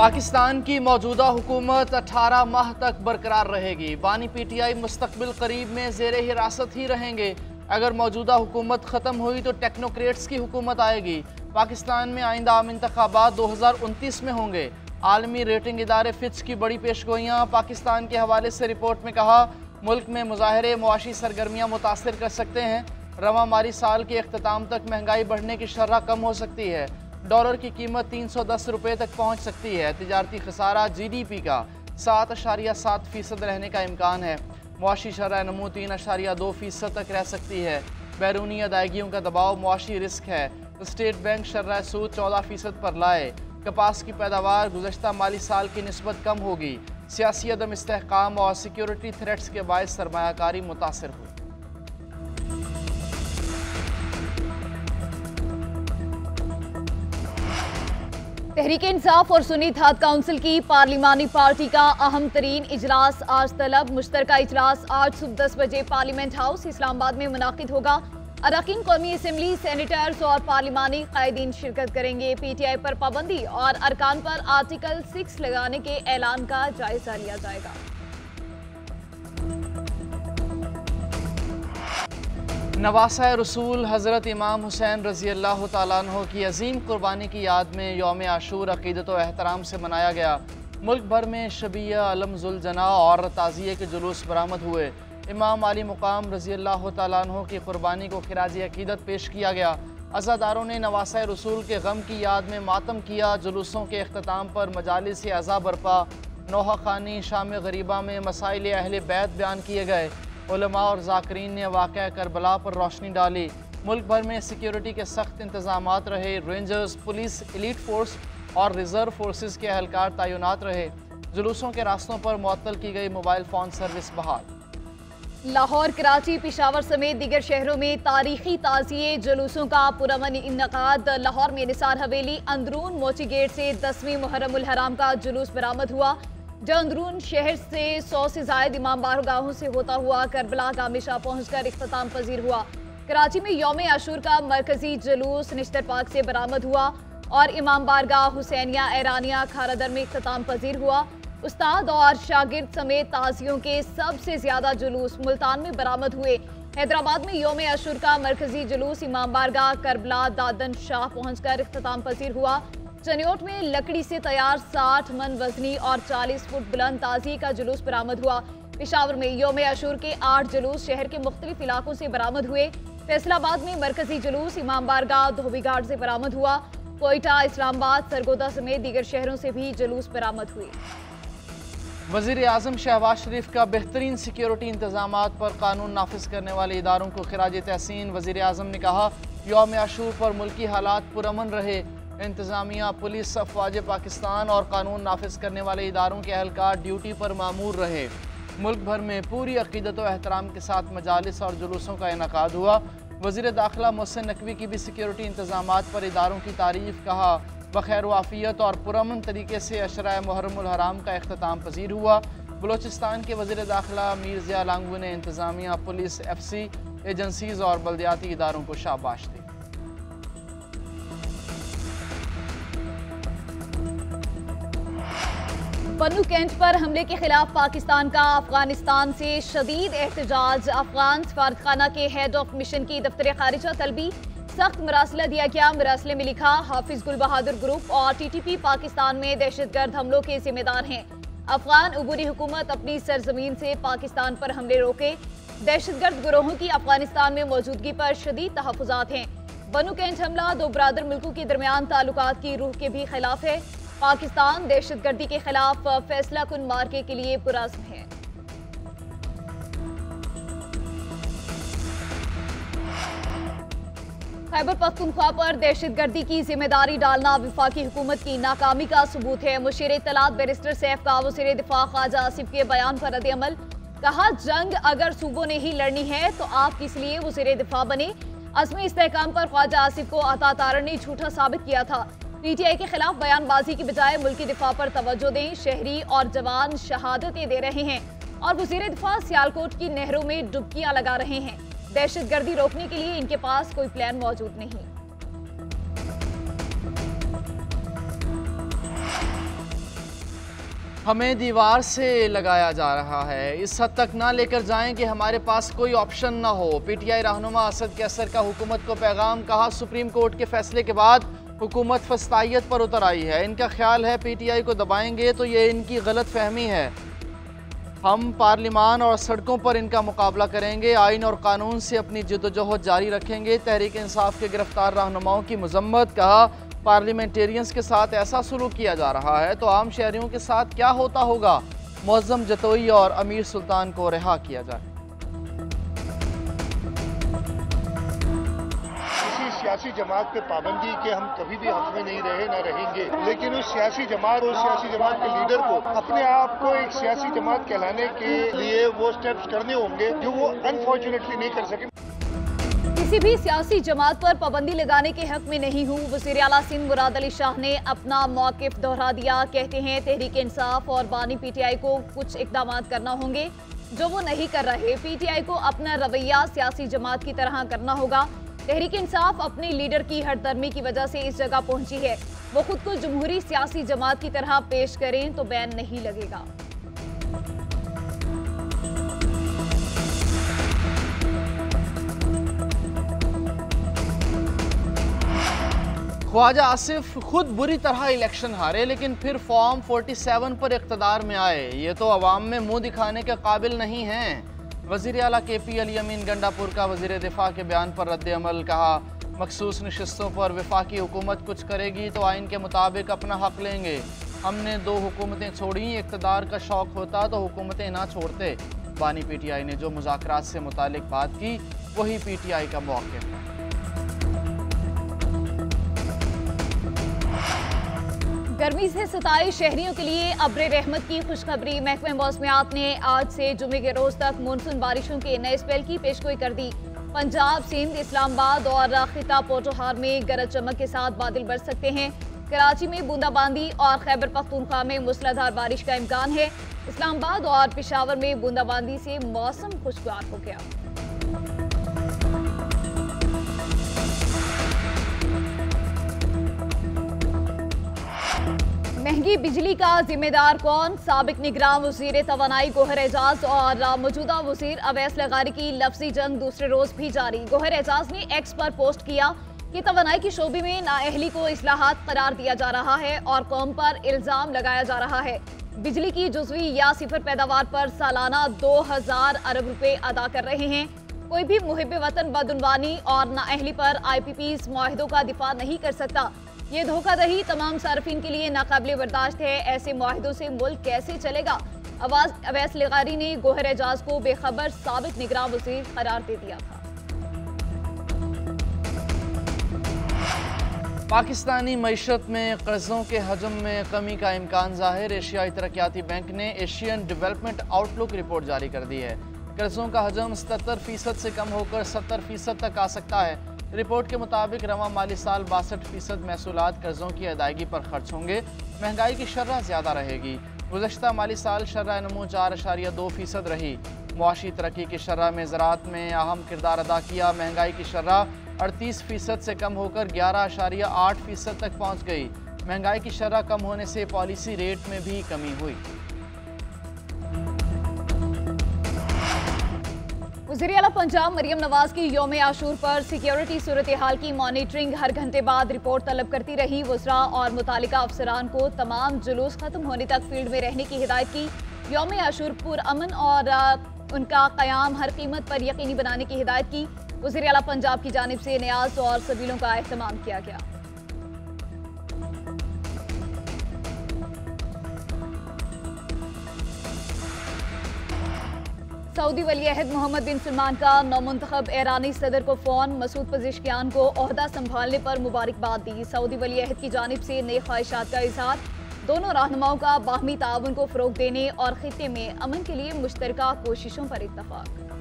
पाकिस्तान की मौजूदा हुकूमत 18 माह तक बरकरार रहेगी। बानी पीटीआई मुस्तकबिल करीब में ज़ेरे हिरासत ही रहेंगे। अगर मौजूदा हुकूमत ख़त्म हुई तो टेक्नोक्रेट्स की हुकूमत आएगी। पाकिस्तान में आइंदा आम इंतखाबात 2029 में होंगे। आलमी रेटिंग इदारे फिच की बड़ी पेशगोइयाँ। पाकिस्तान के हवाले से रिपोर्ट में कहा, मुल्क में मुजाहरे मुआशी सरगर्मियाँ मुतासर कर सकते हैं। रवां माली साल के अख्ताम तक महंगाई बढ़ने की शर्ह कम हो सकती है। डॉलर की कीमत 310 रुपये तक पहुँच सकती है। तिजारती खसारा GDP का 7.7% रहने का इम्कान है। मुआशी शरह नमू 3.2% तक रह सकती है। बैरूनी अदायगियों का दबाव मुआशी रिस्क है। स्टेट बैंक शरह सूद 14% पर लाए। कपास की पैदावार गुज़श्ता माली साल की निस्बत कम होगी। सियासी अदम इस्तेहकाम और सिक्योरिटी थ्रेट्स के बायस सरमायाकारी मुतासर हुई। तहरीक इंसाफ और सुन्नी इत्तेहाद काउंसिल की पार्लिमानी पार्टी का अहम तरीन इजलास आज तलब। मुश्तरका इजलास आज सुबह 10 बजे पार्लियामेंट हाउस इस्लामाबाद में मुनाकिद होगा। अरकान कौमी असम्बली, सेनेटर्स और पार्लिमानी कायदीन शिरकत करेंगे। PTI पर पाबंदी और अरकान पर आर्टिकल 6 लगाने के ऐलान का जायजा लिया जाएगा। नवासा रसूल हज़रत इमाम हुसैन रज़ी अल्लाह तआला अन्हु की अजीम कुर्बानी की याद में यौम आशूर अक़ीदत व एहतराम से मनाया गया। मुल्क भर में शबीया अलम जुल जना और ताज़िये के जुलूस बरामद हुए। इमाम आली मुकाम रज़ी अल्लाह तआला अन्हु की कुर्बानी को खिराज अक़ीदत पेश किया गया। अज़ादारों ने नवासा रसूल के गम की याद में मातम किया। जुलूसों के अख्ताम पर मजालिस अज़ा बरपा। नोहा खानी शाम गरीबा में मसाइल अहले बैत बयान किए गए। उलमा और ज़ाकरीन ने वाक़या करबला पर रोशनी डाली। मुल्क भर में सिक्योरिटी के सख्त इंतज़ामात रहे। रेंजर्स, पुलिस, एलीट फोर्स और रिजर्व फोर्सेस के अहलकार तैनात रहे। जुलूसों के रास्तों पर मुअत्तल की गई मोबाइल फ़ोन सर्विस बहाल। लाहौर, कराची, पेशावर समेत दीगर शहरों में तारीखी ताज़िये जुलूसों का पुरअमन इन्नकाद। लाहौर में निसार हवेली अंदरून मोची गेट से 10वीं मुहर्रमुल हराम का जुलूस बरामद हुआ, जो अंदरून शहर से 100 से ज़ायद इमाम बारगाहों से होता हुआ करबला गामिशा पहुंचकर इख्तिताम पजीर हुआ। कराची में यौम आशूर का मरकजी जुलूस निश्तर पार्क से बरामद हुआ और इमाम बारगाह हुसैनिया ऐरानिया खारादर में इख्तिताम पजीर हुआ। उस्ताद और शागिर्द समेत ताज़ियों के सबसे ज्यादा जुलूस मुल्तान में बरामद हुए। हैदराबाद में यौम आशूर का मरकजी जुलूस इमाम बारगाह करबला दादन शाह पहुंचकर इख्तिताम पजीर हुआ। चनियोट में लकड़ी से तैयार 60 मन वजनी और 40 फुट बुलंद ताज़ी का जुलूस बरामद हुआ। पेशावर में यौम आशूर के 8 जुलूस शहर के मुख्तलिफ इलाकों से बरामद हुए। फैसलाबाद में मरकजी जुलूस इमाम बारगाह धोबी घाट से बरामद हुआ। कोयटा, इस्लामाबाद, सरगोदा समेत दीगर शहरों से भी जुलूस बरामद हुए। वज़ीर आज़म शहबाज शरीफ का बेहतरीन सिक्योरिटी इंतजामात पर कानून नाफिज करने वाले इदारों को खिराज तहसीन। वज़ीर आज़म ने कहा, यौम आशूर पर मुल्की हालात पुरअमन रहे। इंतज़ामिया, पुलिस, अफवाज पाकिस्तान और कानून नाफिज करने वाले इदारों के अहलकार ड्यूटी पर मामूर रहे। मुल्क भर में पूरी अक़ीदत व एहतराम के साथ मजालिस और जुलूसों का इनकाद हुआ। वज़ीर दाखिला मोहसिन नकवी की भी सिक्योरिटी इंतजामात पर इदारों की तारीफ़। कहा, बखैर वाफ़ियत और पुरअमन तरीके से अशरा मुहर्रमुल हराम का इख्तिताम पजीर हुआ। बलोचिस्तान के वज़ीर दाखिला मीर ज़िया लांगू ने इंतज़ामिया, पुलिस, FC एजेंसीज़ और बल्दियाती इदारों को शाबाश दी। बन्नू कैंट पर हमले के खिलाफ पाकिस्तान का अफगानिस्तान से शदीद एहतजाज। अफगान सफारतखाना के हेड ऑफ मिशन की दफ्तर खारिजा तलबी सख्त मरासला दिया गया। मरासले में लिखा, हाफिज गुल बहादुर ग्रुप और TTP पाकिस्तान में दहशतगर्द हमलों के जिम्मेदार हैं। अफगान अबूरी हुकूमत अपनी सरजमीन से पाकिस्तान पर हमले रोके। दहशतगर्द गिरोहों की अफगानिस्तान में मौजूदगी पर शदीद तहफ़्फ़ुज़ात हैं। बन्नू कैंट हमला दो बरादर मुल्कों के दरमियान ताल्लुकात की रूह के भी खिलाफ है। पाकिस्तान दहशतगर्दी के खिलाफ फैसला कुन मार्के के लिए पुरअज़्म है। खैबर पख्तूनख्वा पर दहशतगर्दी की जिम्मेदारी डालना वफाकी हुकूमत की नाकामी का सबूत है। मुशीर इत्तलात बैरिस्टर सैफ का वज़ीर दिफा ख्वाजा आसिफ के बयान पर रद्द-ए-अमल। कहा, जंग अगर सूबों ने ही लड़नी है तो आप किस लिए वज़ीर दिफा बने। अज़्म इस्तेहकाम पर ख्वाजा आसिफ को अता तारण ने झूठा साबित किया था। PTI के खिलाफ बयानबाजी की बजाय मुल्की दिफा पर तवज्जो दें। शहरी और जवान शहादतें दे रहे हैं और वज़ीर दिफा सियालकोट की नहरों में डुबकियां लगा रहे हैं। दहशतगर्दी रोकने के लिए इनके पास कोई प्लान मौजूद नहीं। हमें दीवार से लगाया जा रहा है, इस हद तक ना लेकर जाएं कि हमारे पास कोई ऑप्शन ना हो। पीटीआई रहनुमा असद कैसर का हुकूमत को पैगाम। कहा, सुप्रीम कोर्ट के फैसले के बाद हुकूमत फस्तायत पर उतर आई है। इनका ख्याल है पीटीआई को दबाएंगे तो ये इनकी गलत फहमी है। हम पार्लिमान और सड़कों पर इनका मुकाबला करेंगे, आइन और कानून से अपनी जद्दोजहद जारी रखेंगे। तहरीक इंसाफ के गिरफ्तार रहनुमाओं की मजम्मत। कहा, पार्लियामेंटेरियंस के साथ ऐसा सलूक किया जा रहा है तो आम शहरियों के साथ क्या होता होगा। मुअज्जम जतोई और अमीर सुल्तान को रिहा किया जाए। किसी सियासी जमात पे पाबंदी के हम कभी भी हक में नहीं रहे, ना रहेंगे, लेकिन उस सियासी जमात के लीडर को अपने आप को एक सियासी जमात कहलाने के लिए वो स्टेप्स करने होंगे जो वो अनफॉर्चुनेटली नहीं कर सके। किसी भी सियासी जमात पर पाबंदी लगाने के हक में नहीं हूँ। वज़ीर आला सिंध मुराद अली शाह ने अपना मौक़िफ़ दोहरा दिया। कहते हैं तहरीक इंसाफ और बानी पीटीआई को कुछ इक़दाम करना होंगे जो वो नहीं कर रहे। पीटीआई को अपना रवैया सियासी जमात की तरह करना होगा। तहरीक इंसाफ अपने लीडर की हरदर्मी की वजह से इस जगह पहुंची है। वो खुद को जमहूरी सियासी जमात की तरह पेश करें तो बैन नहीं लगेगा। ख्वाजा आसिफ खुद बुरी तरह इलेक्शन हारे लेकिन फिर फॉर्म 47 पर इक़्तिदार में आए। ये तो अवाम में मुंह दिखाने के काबिल नहीं हैं। वज़ीर आला केपी अली अमीन गंडापुर का वज़ीर दिफा के बयान पर रद्द अमल। कहा, मखसूस नशिस्तों पर वफाकी हुकूमत कुछ करेगी तो आइन के मुताबिक अपना हक लेंगे। हमने 2 हुकूमतें छोड़ी, इक़्तिदार का शौक़ होता तो हुकूमतें ना छोड़ते। बानी पीटीआई ने जो मुज़ाकरात से मुतालिक बात की वही पीटीआई का मौक़िफ़ है। गर्मी से सताए शहरियों के लिए अब्र रहमत की खुशखबरी। महकमे मौसमियात ने आज से जुमे के रोज तक मानसून बारिशों के नए स्पेल की पेशगोई कर दी। पंजाब, सिंध, इस्लामाबाद और खिता पोटोहार में गरज चमक के साथ बादल बरस सकते हैं। कराची में बूंदाबांदी और खैबर पख्तूनख्वा में मूसलाधार बारिश का इम्कान है। इस्लामाबाद और पेशावर में बूंदाबांदी से मौसम खुशगवार हो गया। महंगी बिजली का जिम्मेदार कौन? साबिक निगरान वज़ीर तवानाई गौहर एजाज और मौजूदा वज़ीर अवैस लगारी की लफ्जी जंग दूसरे रोज भी जारी। गौहर एजाज ने एक्स पर पोस्ट किया कि तवानाई के शोबे में नाअहली को इस्लाहात करार दिया जा रहा है और कौम पर इल्ज़ाम लगाया जा रहा है। बिजली की जुज़वी या सिफर पैदावार पर सालाना 2000 अरब रुपए अदा कर रहे हैं। कोई भी मुहिब वतन बदउनवानी और नाअहली पर IPP's मुआहिदों का दिफा नहीं कर सकता। ये धोखाधड़ी तमाम सार्फिन के लिए नाकाबिले बर्दाश्त है। ऐसे मुआहिदों से मुल्क कैसे चलेगा? अवैस लगारी ने गौहर एजाज को बेखबर साबिक निगरान वज़ीर करार दे दिया था। पाकिस्तानी मईशत में कर्जों के हजम में कमी का इम्कान ज़ाहिर। एशियाई तरक्याती बैंक ने एशियन डेवलपमेंट आउटलुक रिपोर्ट जारी कर दी है। कर्जों का हजम 77% से कम होकर 70% तक आ सकता है। रिपोर्ट के मुताबिक रवां माली साल 62% महसूलात कर्जों की अदायगी पर खर्च होंगे। महंगाई की शर्ह ज़्यादा रहेगी। गुज़श्ता माली साल शर्ह नमू 4.2% रही। मुआशी तरक्की की शर्ह में ज़राअत में अहम किरदार अदा किया। महंगाई की शर्ह 38% से कम होकर 11.8% तक पहुँच गई। महंगाई की शर्ह कम होने से पॉलिसी रेट में भी कमी हुई। वज़ीर आला पंजाब मरियम नवाज की यौम आशूर पर सिक्योरिटी सूरत हाल की मॉनिटरिंग हर घंटे बाद रिपोर्ट तलब करती रही। वज़रा और मुतालिका अफसरान को तमाम जुलूस खत्म होने तक फील्ड में रहने की हिदायत की। यौम आशूर पुरअमन और उनका क़याम हर कीमत पर यकीनी बनाने की हिदायत की। वज़ीर आला पंजाब की जानिब से न्याज और सबीलों का एहतमाम किया गया। सऊदी वली अहद मोहम्मद बिन सलमान का नौमुंतखब ईरानी सदर को फ़ोन। मसूद पज़ेश्कियान को ओहदा संभालने पर मुबारकबाद दी। सऊदी वली अहद की जानिब से नए ख्वाहिशात का इज़हार। दोनों रहनुमाओं का बाहमी ताउन को फ़रोग़ देने और खित्ते में अमन के लिए मुश्तरका कोशिशों पर इत्तफ़ाक़।